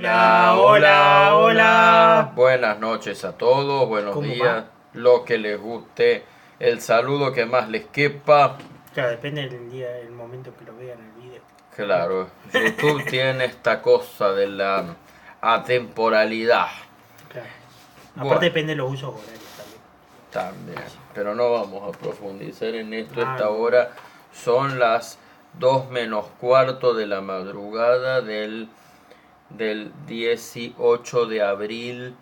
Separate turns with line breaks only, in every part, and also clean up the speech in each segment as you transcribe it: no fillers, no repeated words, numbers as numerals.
Hola, hola, hola.
Buenas noches a todos, buenos
¿Cómo
días,
va?
lo que les guste, el saludo que más les quepa.
Claro, depende del día, del momento que lo vean el video.
Claro, YouTube tiene esta cosa de la atemporalidad.
Claro. Aparte
Bueno,
depende de los usos horarios también.
también, pero no vamos a profundizar en esto.
Ah,
Esta
no, no.
hora son las 2 menos cuarto de la madrugada del 18 de abril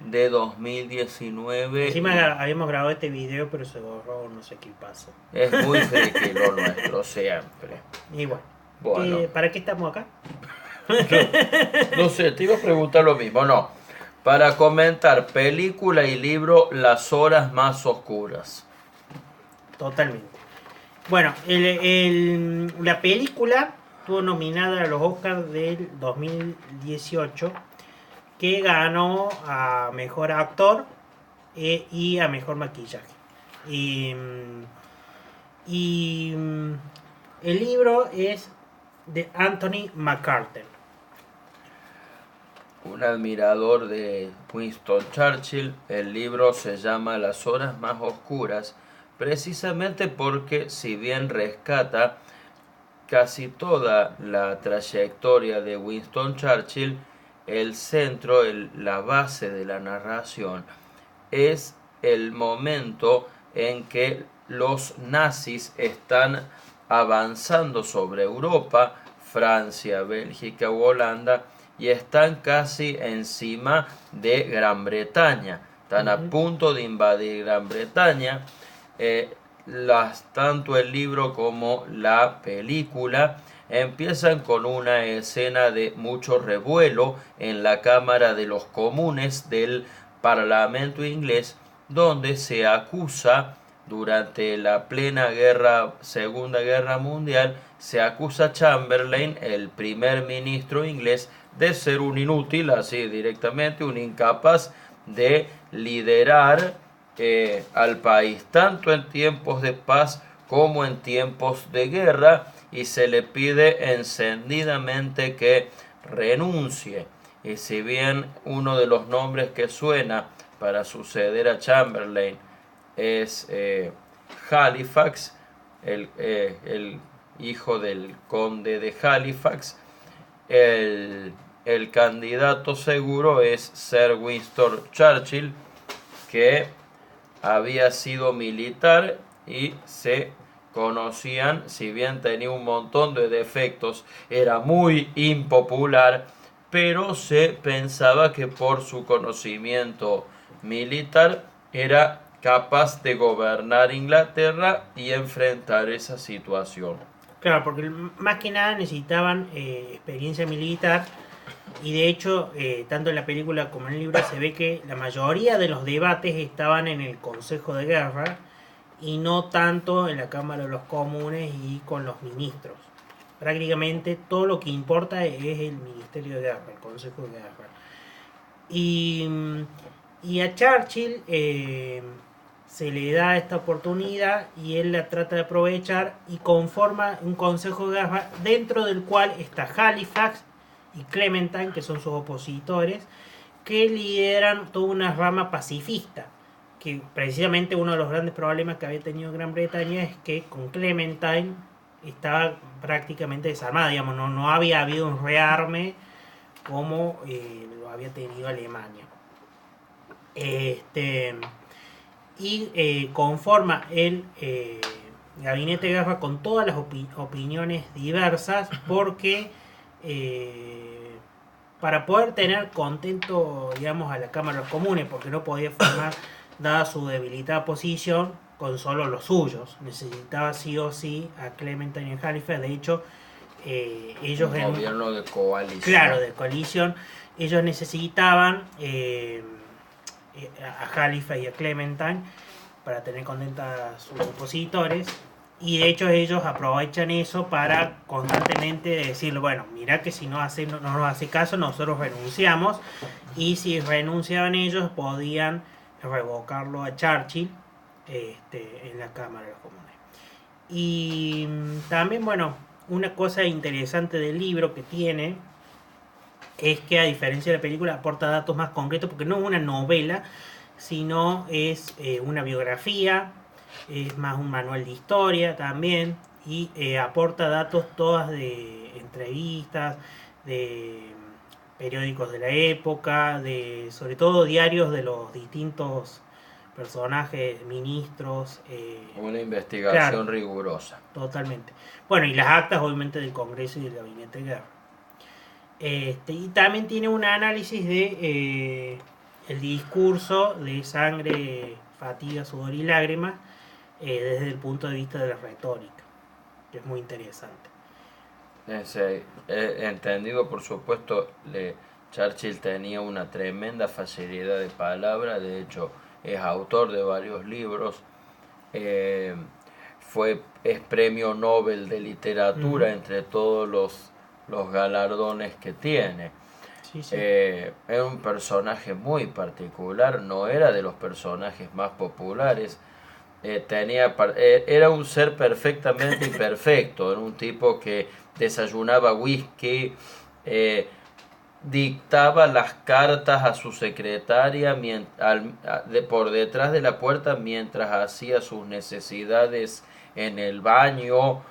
de 2019 y
Encima habíamos grabado este video, pero se borró, no sé qué pasó.
es muy friki lo nuestro siempre.
Y bueno,
Bueno,
¿para qué estamos acá?
yo no sé, te iba a preguntar lo mismo, no. Para comentar película y libro Las horas más oscuras.
Totalmente. Bueno, la película estuvo nominada a los Oscars del 2018, que ganó a Mejor Actor y a Mejor Maquillaje. Y, y el libro es de Anthony McCarten.
Un admirador de Winston Churchill, el libro se llama Las horas más oscuras, precisamente porque si bien rescata casi toda la trayectoria de Winston Churchill, el centro, la base de la narración es el momento en que los nazis están avanzando sobre Europa, Francia, Bélgica u Holanda, y están casi encima de Gran Bretaña. Están a
Ujú.
punto de invadir Gran Bretaña. Tanto el libro como la película empiezan con una escena de mucho revuelo en la Cámara de los Comunes del Parlamento inglés, donde se acusa durante la plena Segunda Guerra Mundial, se acusa a Chamberlain, el primer ministro inglés, de ser un inútil, así directamente, un incapaz de liderar al país, tanto en tiempos de paz como en tiempos de guerra, y se le pide encendidamente que renuncie. Y si bien uno de los nombres que suena para suceder a Chamberlain es Halifax, el hijo del conde de Halifax, el, el candidato seguro es Sir Winston Churchill, que había sido militar y se conocían, si bien tenía un montón de defectos, era muy impopular, pero se pensaba que por su conocimiento militar era capaz de gobernar Inglaterra y enfrentar esa situación.
Claro, porque más que nada necesitaban experiencia militar. Y de hecho, tanto en la película como en el libro se ve que la mayoría de los debates estaban en el Consejo de Guerra y no tanto en la Cámara de los Comunes y con los ministros. Prácticamente todo lo que importa es el Ministerio de Guerra, el Consejo de Guerra. Y, y a Churchill se le da esta oportunidad y él la trata de aprovechar y conforma un Consejo de Guerra dentro del cual está Halifax y Clementine, que son sus opositores, que lideran toda una rama pacifista. Que precisamente uno de los grandes problemas que había tenido Gran Bretaña es que con Clementine estaba prácticamente desarmada, digamos, no había habido un rearme como lo había tenido Alemania. Este, conforma el gabinete de guerra con todas las opiniones diversas porque para poder tener contento, digamos, a la Cámara de los Comunes, porque no podía formar, dada su debilitada posición, con solo los suyos. Necesitaba sí o sí a Clementine y Halifax. De hecho, ellos
Un
en,
gobierno de coalición.
claro, de coalición, ellos necesitaban a Halifax y a Clementine para tener contentas a sus opositores. Y de hecho ellos aprovechan eso para constantemente decir, bueno, mira que si no nos hace caso, nosotros renunciamos. Y si renunciaban ellos, podían revocarlo a Churchill en la Cámara de los Comunes. Y también, bueno, una cosa interesante del libro que tiene es que a diferencia de la película aporta datos más concretos porque no es una novela, sino es una biografía, es más un manual de historia también y aporta datos todas de entrevistas, de periódicos de la época, de sobre todo diarios de los distintos personajes, ministros.
Una
Claro,
investigación rigurosa.
totalmente. Bueno, y las actas obviamente del Congreso y del Gabinete de Guerra. Y también tiene un análisis de el discurso de sangre, fatiga, sudor y lágrimas desde el punto de vista de la retórica, que es muy interesante.
Entendido, por supuesto, Churchill tenía una tremenda facilidad de palabra, de hecho es autor de varios libros, eh, es premio Nobel de literatura entre todos los galardones que tiene.
Sí, sí.
Era un personaje muy particular, no era de los personajes más populares. Era un ser perfectamente imperfecto, era un tipo que desayunaba whisky, eh, dictaba las cartas a su secretaria por detrás de la puerta mientras hacía sus necesidades en el baño.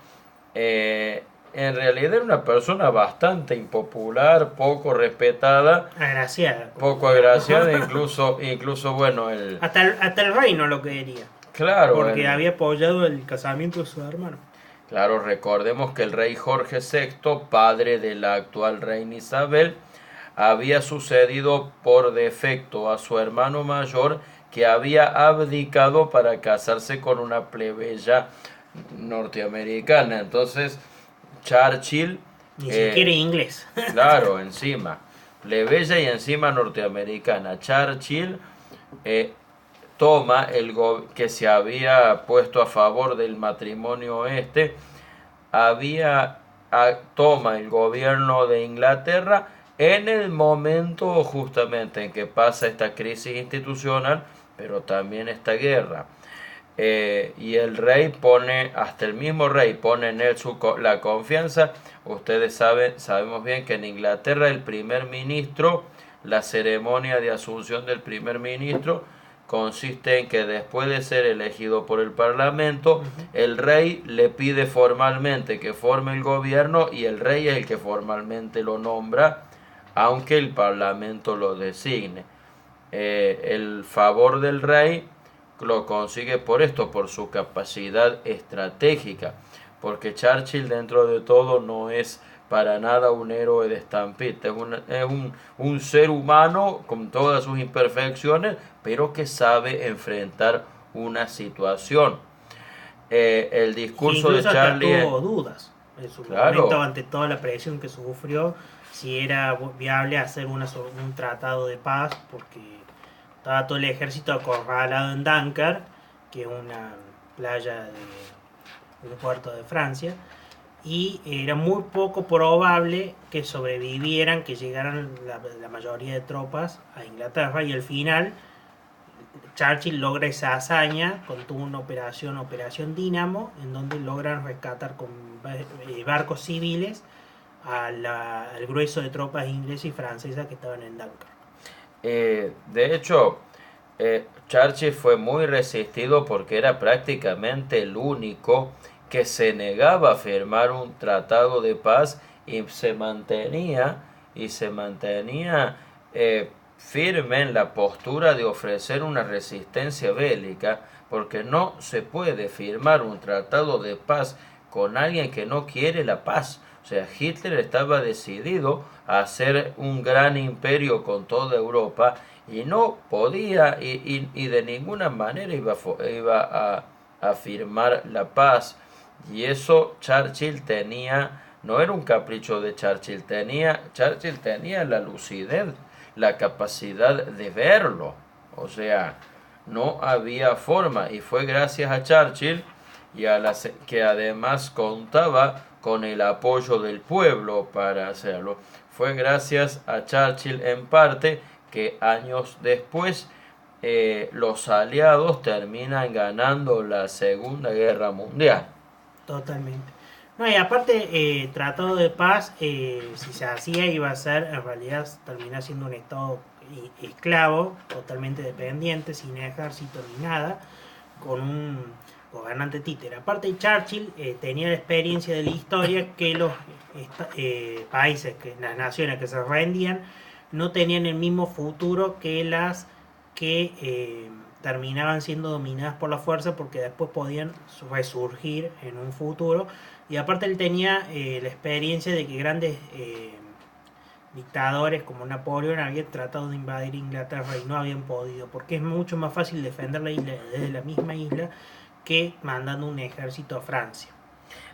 En realidad era una persona bastante impopular, poco respetada,
Agraciada.
poco agraciada, incluso bueno,
hasta el rey no lo quería,
claro,
porque había apoyado el casamiento de su hermano.
claro, recordemos que el rey Jorge VI, padre de la actual reina Isabel, había sucedido por defecto a su hermano mayor, que había abdicado para casarse con una plebeya norteamericana. Entonces, Churchill,
Ni siquiera inglés.
claro, encima, plebeya y encima norteamericana, Churchill toma que se había puesto a favor del matrimonio toma el gobierno de Inglaterra en el momento justamente en que pasa esta crisis institucional, pero también esta guerra. Y el rey hasta el mismo rey pone en él la confianza. Ustedes sabemos bien que en Inglaterra el primer ministro, la ceremonia de asunción del primer ministro, consiste en que después de ser elegido por el Parlamento, el rey le pide formalmente que forme el gobierno y el rey es el que formalmente lo nombra, aunque el Parlamento lo designe. El favor del rey lo consigue por esto, por su capacidad estratégica, porque Churchill dentro de todo no es para nada un héroe de estampita, es un ser humano con todas sus imperfecciones, pero que sabe enfrentar una situación. El discurso de
Incluso hasta
Charlie,
tuvo dudas en su momento
claro,
ante toda la presión que sufrió, si era viable hacer un tratado de paz, porque estaba todo el ejército acorralado en Dunkerque, que es una playa de un puerto de Francia, y era muy poco probable que sobrevivieran, que llegaran la mayoría de tropas a Inglaterra, y al final Churchill logra esa hazaña con toda una Operación Dínamo, en donde logran rescatar con barcos civiles al grueso de tropas inglesas y francesas que estaban en Dunkirk.
De hecho, Churchill fue muy resistido porque era prácticamente el único que se negaba a firmar un tratado de paz y se mantenía firme en la postura de ofrecer una resistencia bélica, porque no se puede firmar un tratado de paz con alguien que no quiere la paz. O sea, Hitler estaba decidido a hacer un gran imperio con toda Europa y no podía y de ninguna manera iba a firmar la paz. Y eso Churchill tenía, no era un capricho de Churchill tenía la lucidez, la capacidad de verlo. O sea, no había forma y fue gracias a Churchill que además contaba con el apoyo del pueblo para hacerlo. Fue gracias a Churchill en parte que años después los aliados terminan ganando la Segunda Guerra Mundial.
Totalmente. No, y aparte, tratado de paz, si se hacía, iba a ser, en realidad, terminar siendo un estado esclavo, totalmente dependiente, sin ejército ni nada, con un gobernante títere. Aparte, Churchill tenía la experiencia de la historia que los países, que las naciones que se rendían, no tenían el mismo futuro que las que terminaban siendo dominadas por la fuerza, porque después podían resurgir en un futuro. Y aparte él tenía la experiencia de que grandes dictadores como Napoleón habían tratado de invadir Inglaterra y no habían podido, porque es mucho más fácil defender la isla desde la misma isla que mandando un ejército a Francia.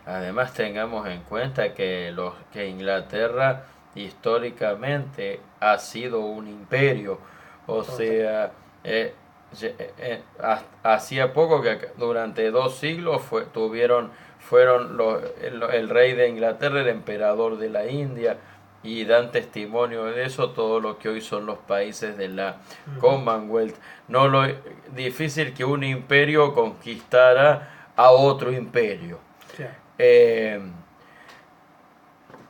Además tengamos en cuenta que Inglaterra históricamente ha sido un imperio, o sea, hacía poco que durante 2 siglos fueron el rey de Inglaterra, el emperador de la India, y dan testimonio de eso todo lo que hoy son los países de la Commonwealth. No lo difícil que un imperio conquistara a otro imperio.
Sí.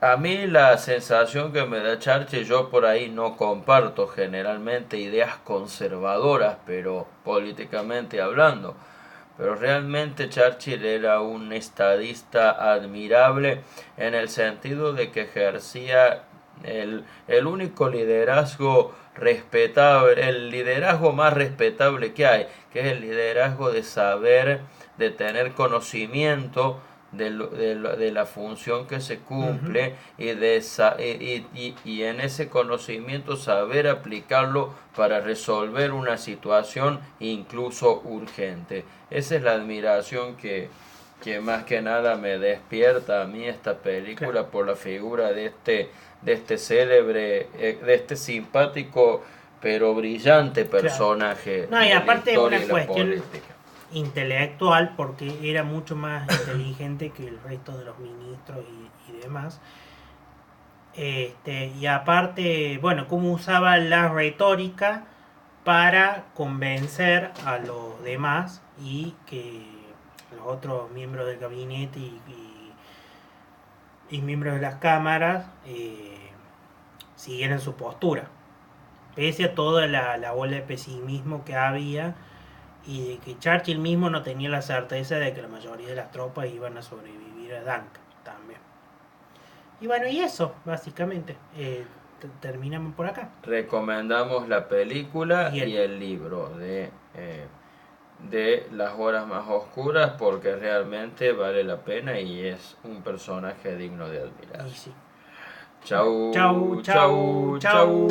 A mí la sensación que me da Churchill, yo por ahí no comparto generalmente ideas conservadoras, pero políticamente hablando. Pero realmente Churchill era un estadista admirable en el sentido de que ejercía el único liderazgo respetable, el liderazgo más respetable que hay, que es el liderazgo de saber, de tener conocimiento de la función que se cumple y en ese conocimiento saber aplicarlo para resolver una situación incluso urgente. Esa es la admiración que más que nada me despierta a mí esta película, claro, por la figura de este célebre, de este simpático pero brillante personaje.
Claro. No, y aparte
de
una
la
cuestión
política
intelectual, porque era mucho más inteligente que el resto de los ministros y demás. Y aparte, bueno, cómo usaba la retórica para convencer a los demás y que los otros miembros del gabinete y miembros de las cámaras siguieran su postura, pese a toda la ola de pesimismo que había y de que Churchill mismo no tenía la certeza de que la mayoría de las tropas iban a sobrevivir a Dunkirk también. Y bueno, y eso, básicamente. Terminamos por acá.
Recomendamos la película y el libro de Las Horas Más Oscuras porque realmente vale la pena y es un personaje digno de admirar.
Sí.
Chau,
Chau, chau, chau.